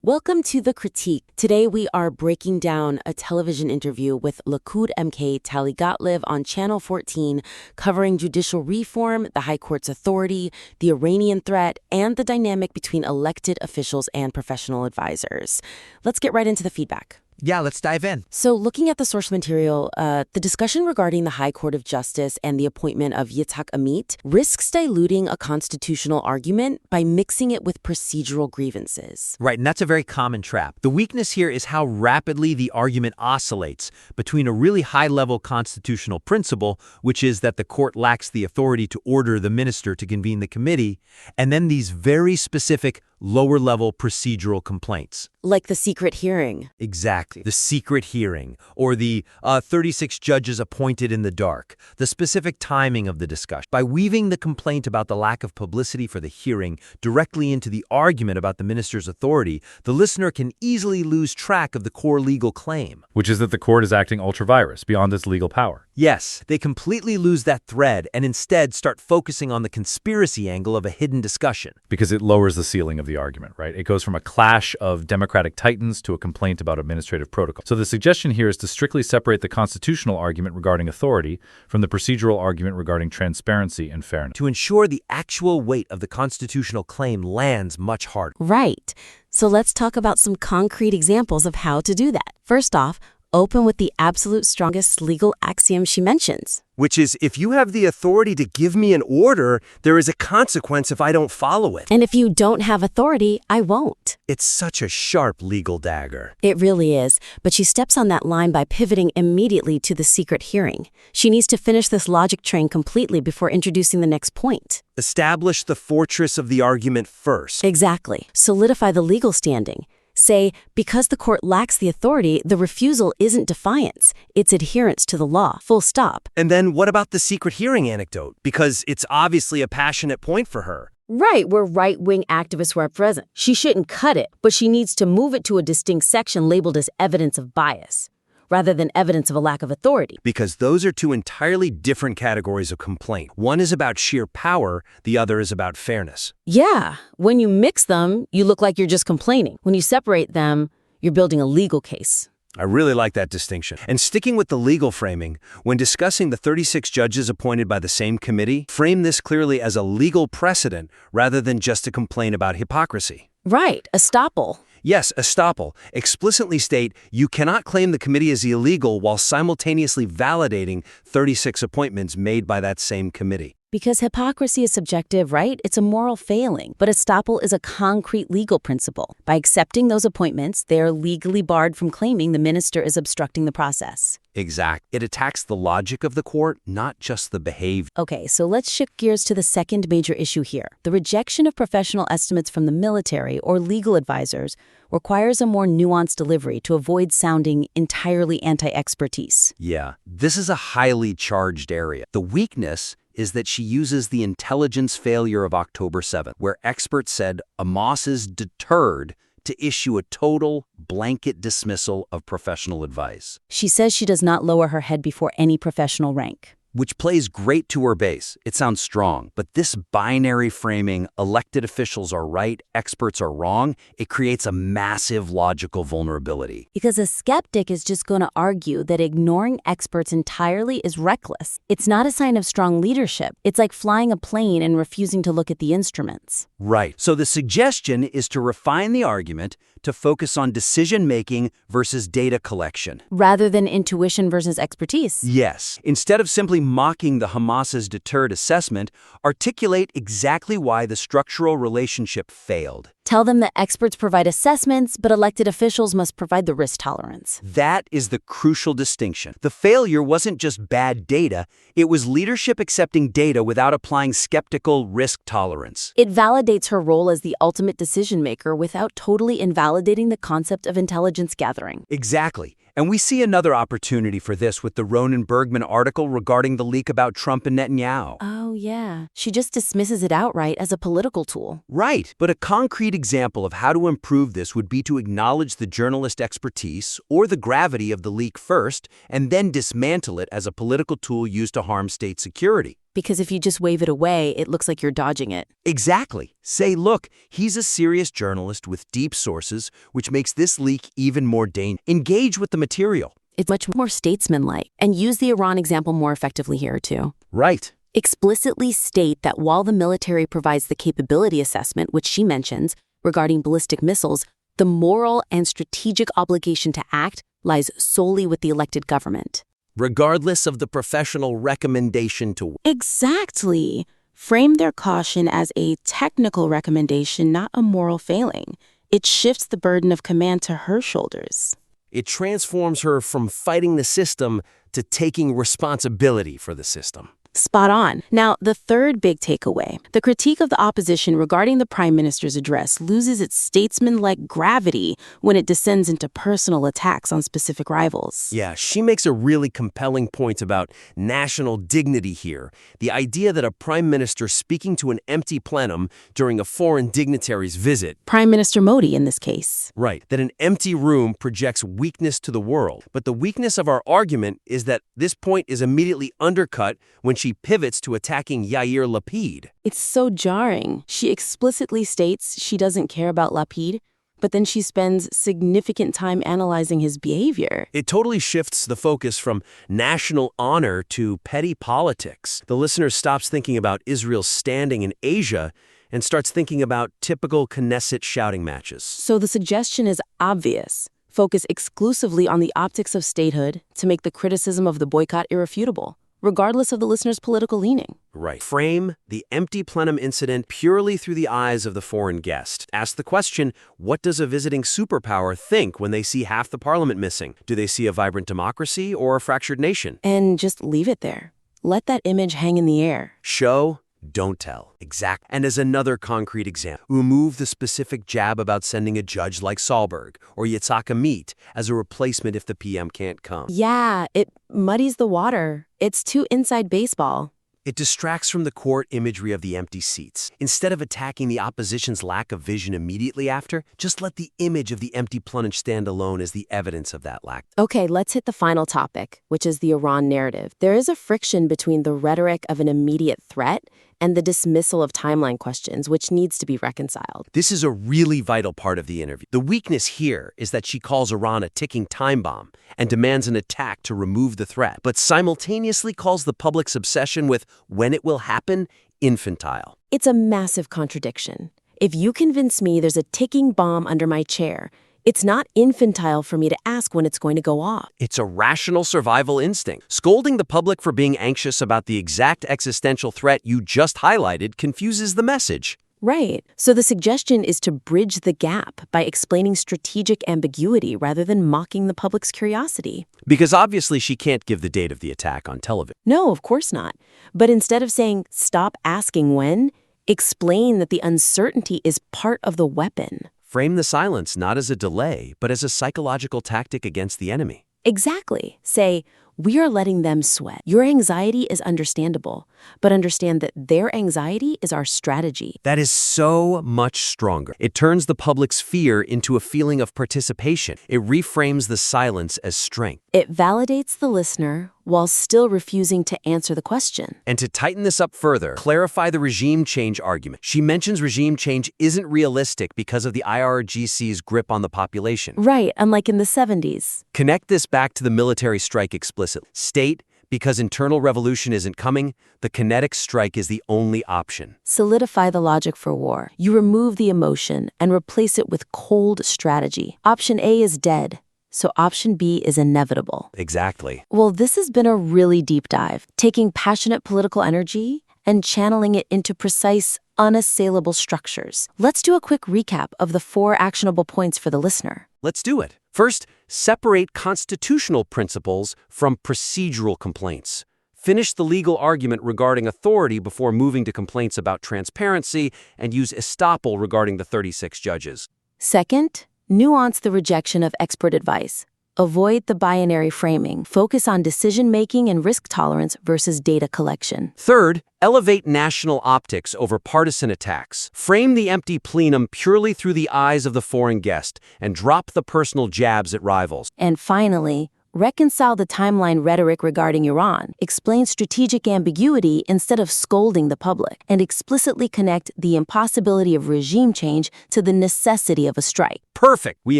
Welcome to The Critique. Today we are breaking down a television interview with Likud MK Tali Gotliv on Channel 14, covering judicial reform, the High Court's authority, the Iranian threat, and the dynamic between elected officials and professional advisors. Let's get right into the feedback. Yeah, let's dive in. So looking at the source material, the discussion regarding the High Court of Justice and the appointment of Yitzhak Amit risks diluting a constitutional argument by mixing it with procedural grievances. Right, and that's a very common trap. The weakness here is how rapidly the argument oscillates between a really high-level constitutional principle, which is that the court lacks the authority to order the minister to convene the committee, and then these very specific lower-level procedural complaints. Like the secret hearing. Exactly. The secret hearing, or the 36 judges appointed in the dark, the specific timing of the discussion. By weaving the complaint about the lack of publicity for the hearing directly into the argument about the minister's authority, the listener can easily lose track of the core legal claim. Which is that the court is acting ultra-virus, beyond its legal power. Yes, they completely lose that thread and instead start focusing on the conspiracy angle of a hidden discussion. Because it lowers the ceiling of the argument, right? It goes from a clash of democratic titans to a complaint about administrative protocol. So the suggestion here is to strictly separate the constitutional argument regarding authority from the procedural argument regarding transparency and fairness. To ensure the actual weight of the constitutional claim lands much harder. Right. So let's talk about some concrete examples of how to do that. First off, open with the absolute strongest legal axiom she mentions. Which is, if you have the authority to give me an order, there is a consequence if I don't follow it. And if you don't have authority, I won't. It's such a sharp legal dagger. It really is, but she steps on that line by pivoting immediately to the secret hearing. She needs to finish this logic train completely before introducing the next point. Establish the fortress of the argument first. Exactly. Solidify the legal standing. Say, because the court lacks the authority, the refusal isn't defiance, it's adherence to the law, full stop. And then what about the secret hearing anecdote? Because it's obviously a passionate point for her. Right, where right-wing activists were present. She shouldn't cut it, but she needs to move it to a distinct section labeled as evidence of bias, rather than evidence of a lack of authority. Because those are two entirely different categories of complaint. One is about sheer power, the other is about fairness. Yeah, when you mix them, you look like you're just complaining. When you separate them, you're building a legal case. I really like that distinction. And sticking with the legal framing, when discussing the 36 judges appointed by the same committee, frame this clearly as a legal precedent rather than just a complaint about hypocrisy. Right, estoppel. Yes, estoppel. Explicitly state you cannot claim the committee is illegal while simultaneously validating 36 appointments made by that same committee. Because hypocrisy is subjective, right? It's a moral failing. But estoppel is a concrete legal principle. By accepting those appointments, they are legally barred from claiming the minister is obstructing the process. Exact. It attacks the logic of the court, not just the behavior. Okay, so let's shift gears to the second major issue here. The rejection of professional estimates from the military or legal advisors requires a more nuanced delivery to avoid sounding entirely anti-expertise. Yeah, this is a highly charged area. The weakness is that she uses the intelligence failure of October 7th, where experts said Hamas is deterred to issue a total blanket dismissal of professional advice. She says she does not lower her head before any professional rank. Which plays great to her base. It sounds strong, but this binary framing, elected officials are right, experts are wrong, it creates a massive logical vulnerability. Because a skeptic is just going to argue that ignoring experts entirely is reckless. It's not a sign of strong leadership. It's like flying a plane and refusing to look at the instruments. Right. So the suggestion is to refine the argument to focus on decision-making versus data collection. Rather than intuition versus expertise. Yes. Instead of simply mocking the Hamas's deterred assessment, articulate exactly why the structural relationship failed. Tell them that experts provide assessments, but elected officials must provide the risk tolerance. That is the crucial distinction. The failure wasn't just bad data, it was leadership accepting data without applying skeptical risk tolerance. It validates her role as the ultimate decision maker without totally invalidating the concept of intelligence gathering. Exactly. And we see another opportunity for this with the Ronan Bergman article regarding the leak about Trump and Netanyahu. Oh, yeah. She just dismisses it outright as a political tool. Right. But a concrete example of how to improve this would be to acknowledge the journalist expertise or the gravity of the leak first, and then dismantle it as a political tool used to harm state security. because if you just wave it away, it looks like you're dodging it. Exactly. Say, look, he's a serious journalist with deep sources, which makes this leak even more dangerous. Engage with the material. It's much more statesmanlike, and use the Iran example more effectively here, too. Right. Explicitly state that while the military provides the capability assessment, which she mentions, regarding ballistic missiles, the moral and strategic obligation to act lies solely with the elected government. Regardless of the professional recommendation to... Exactly. Frame their caution as a technical recommendation, not a moral failing. It shifts the burden of command to her shoulders. It transforms her from fighting the system to taking responsibility for the system. Spot on. Now, the third big takeaway, the critique of the opposition regarding the Prime Minister's address loses its statesman-like gravity when it descends into personal attacks on specific rivals. Yeah, she makes a really compelling point about national dignity here. The idea that a prime minister speaking to an empty plenum during a foreign dignitary's visit, Prime Minister Modi in this case. right, that an empty room projects weakness to the world. But the weakness of our argument is that this point is immediately undercut when she pivots to attacking Yair Lapid. It's so jarring. She explicitly states she doesn't care about Lapid, but then she spends significant time analyzing his behavior. It totally shifts the focus from national honor to petty politics. The listener stops thinking about Israel's standing in Asia and starts thinking about typical Knesset shouting matches. So the suggestion is obvious. Focus exclusively on the optics of statehood to make the criticism of the boycott irrefutable, regardless of the listener's political leaning. Right. Frame the empty plenum incident purely through the eyes of the foreign guest. Ask the question, what does a visiting superpower think when they see half the parliament missing? Do they see a vibrant democracy or a fractured nation? And just leave it there. Let that image hang in the air. Show, don't tell. Exact. And as another concrete example, remove the specific jab about sending a judge like Sahlberg or Yitzhak Amit as a replacement if the PM can't come. Yeah, it muddies the water. It's too inside baseball. It distracts from the court imagery of the empty seats. Instead of attacking the opposition's lack of vision immediately after, just let the image of the empty plunge stand alone as the evidence of that lack. Okay, let's hit the final topic, which is the Iran narrative. There is a friction between the rhetoric of an immediate threat and the dismissal of timeline questions, which needs to be reconciled. This is a really vital part of the interview. The weakness here is that she calls Iran a ticking time bomb and demands an attack to remove the threat, but simultaneously calls the public's obsession with when it will happen infantile. It's a massive contradiction. If you convince me there's a ticking bomb under my chair, it's not infantile for me to ask when it's going to go off. It's a rational survival instinct. Scolding the public for being anxious about the exact existential threat you just highlighted confuses the message. Right. So the suggestion is to bridge the gap by explaining strategic ambiguity rather than mocking the public's curiosity. Because obviously she can't give the date of the attack on television. No, of course not. But instead of saying, stop asking when, explain that the uncertainty is part of the weapon. Frame the silence not as a delay, but as a psychological tactic against the enemy. Exactly. Say, we are letting them sweat. Your anxiety is understandable, but understand that their anxiety is our strategy. That is so much stronger. It turns the public's fear into a feeling of participation. It reframes the silence as strength. It validates the listener while still refusing to answer the question. And to tighten this up further, clarify the regime change argument. She mentions regime change isn't realistic because of the IRGC's grip on the population. Right, unlike in the 70s. Connect this back to the military strike explicitly. State, because internal revolution isn't coming, the kinetic strike is the only option. Solidify the logic for war. You remove the emotion and replace it with cold strategy. Option A is dead, so option B is inevitable. Exactly. Well, this has been a really deep dive, taking passionate political energy and channeling it into precise, unassailable structures. Let's do a quick recap of the 4 actionable points for the listener. Let's do it. First, separate constitutional principles from procedural complaints. Finish the legal argument regarding authority before moving to complaints about transparency, and use estoppel regarding the 36 judges. Second, nuance the rejection of expert advice. Avoid the binary framing. Focus on decision-making and risk tolerance versus data collection. Third, elevate national optics over partisan attacks. Frame the empty plenum purely through the eyes of the foreign guest and drop the personal jabs at rivals. And finally, reconcile the timeline rhetoric regarding Iran, explain strategic ambiguity instead of scolding the public, and explicitly connect the impossibility of regime change to the necessity of a strike. Perfect. We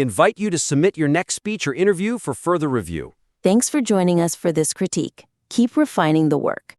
invite you to submit your next speech or interview for further review. Thanks for joining us for this critique. Keep refining the work.